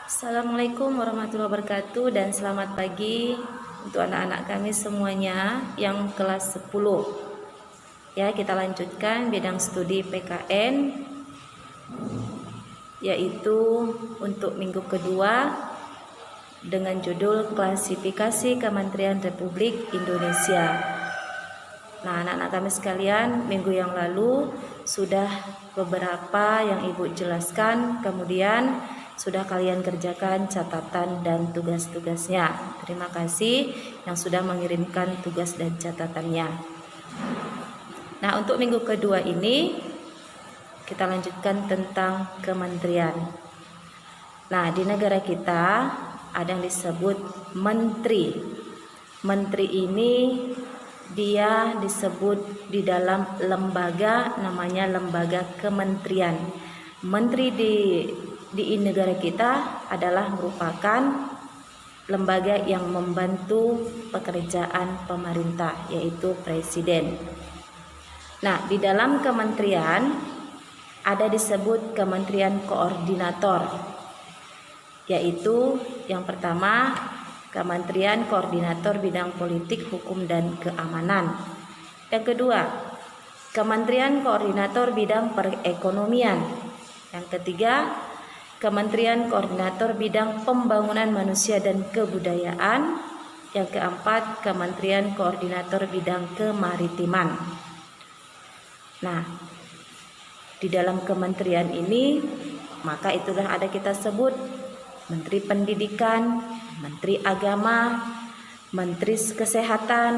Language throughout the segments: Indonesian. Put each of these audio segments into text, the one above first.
Assalamualaikum warahmatullahi wabarakatuh dan selamat pagi untuk anak-anak kami semuanya yang kelas 10. Ya, kita lanjutkan bidang studi PKN yaitu untuk minggu kedua dengan judul Klasifikasi Kementerian Republik Indonesia. Nah, anak-anak kami sekalian, minggu yang lalu sudah beberapa yang Ibu jelaskan, kemudian sudah kalian kerjakan catatan dan tugas-tugasnya. Terima kasih yang sudah mengirimkan tugas dan catatannya. Nah, untuk minggu kedua ini kita lanjutkan tentang kementerian. Nah, di negara kita ada yang disebut menteri. Menteri ini dia disebut di dalam lembaga, namanya lembaga kementerian. Menteri di negara kita adalah merupakan lembaga yang membantu pekerjaan pemerintah, yaitu presiden. Nah, di dalam kementerian ada disebut kementerian koordinator, yaitu yang pertama Kementerian Koordinator Bidang Politik, Hukum, dan Keamanan. Yang kedua, Kementerian Koordinator Bidang Perekonomian. Yang ketiga, Kementerian Koordinator Bidang Pembangunan Manusia dan Kebudayaan. Yang keempat, Kementerian Koordinator Bidang Kemaritiman. Nah, di dalam kementerian ini maka itulah ada kita sebut Menteri Pendidikan, Menteri Agama, Menteri Kesehatan,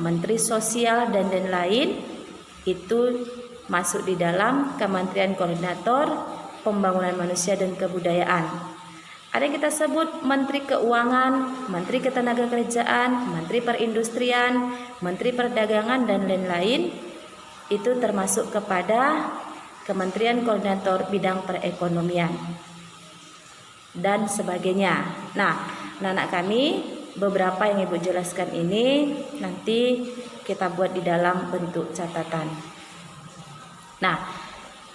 Menteri Sosial, dan lain-lain. Itu masuk di dalam Kementerian Koordinator Pembangunan Manusia dan Kebudayaan. Ada yang kita sebut Menteri Keuangan, Menteri Ketenagakerjaan, Menteri Perindustrian, Menteri Perdagangan, dan lain-lain. Itu termasuk kepada Kementerian Koordinator Bidang Perekonomian dan sebagainya. Nah, anak-anak kami, beberapa yang Ibu jelaskan ini nanti kita buat di dalam bentuk catatan. Nah,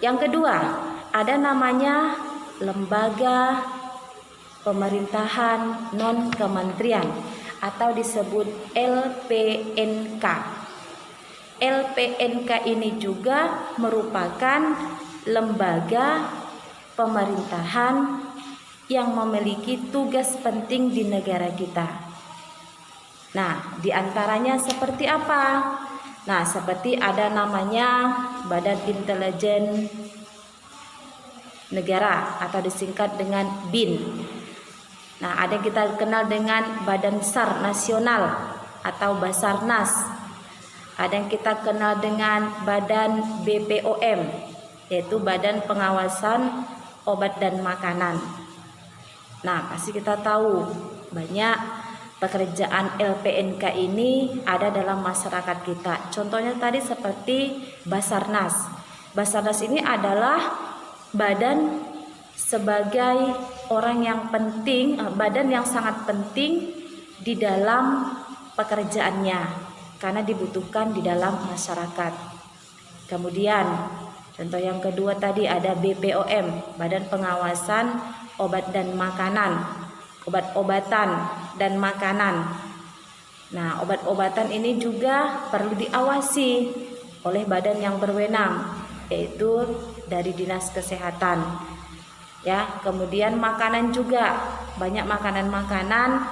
yang kedua, ada namanya lembaga pemerintahan non kementerian atau disebut LPNK. LPNK ini juga merupakan lembaga pemerintahan yang memiliki tugas penting di negara kita. Nah, diantaranya seperti apa? Nah, seperti ada namanya Badan Intelijen Negara atau disingkat dengan BIN. Nah, ada yang kita kenal dengan Badan SAR Nasional atau Basarnas. Ada yang kita kenal dengan Badan BPOM, yaitu Badan Pengawasan Obat dan Makanan. Nah, pasti kita tahu banyak pekerjaan LPNK ini ada dalam masyarakat kita. Contohnya tadi seperti Basarnas. Basarnas ini adalah badan sebagai orang yang penting, badan yang sangat penting di dalam pekerjaannya karena dibutuhkan di dalam masyarakat. Kemudian contoh yang kedua tadi ada BPOM, Badan Pengawasan Obat dan Makanan, obat-obatan dan makanan. Nah, obat-obatan ini juga perlu diawasi oleh badan yang berwenang, yaitu dari Dinas Kesehatan. Ya, kemudian makanan juga banyak makanan-makanan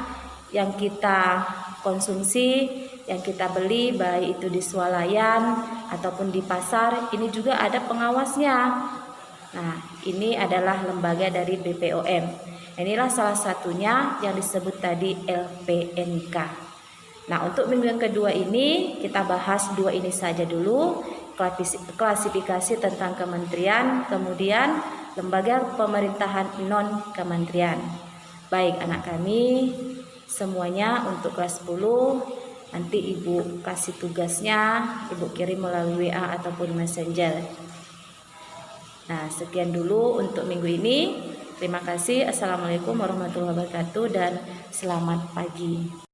yang kita konsumsi, yang kita beli, baik itu di swalayan ataupun di pasar, ini juga ada pengawasnya. Nah, ini adalah lembaga dari BPOM. Inilah salah satunya yang disebut tadi LPNK. Nah, untuk minggu yang kedua ini kita bahas dua ini saja dulu. Klasifikasi tentang kementerian, kemudian lembaga pemerintahan non kementerian. Baik anak kami semuanya, untuk kelas 10 nanti Ibu kasih tugasnya, Ibu kirim melalui WA ataupun Messenger. Nah, sekian dulu untuk minggu ini. Terima kasih. Assalamualaikum warahmatullahi wabarakatuh dan selamat pagi.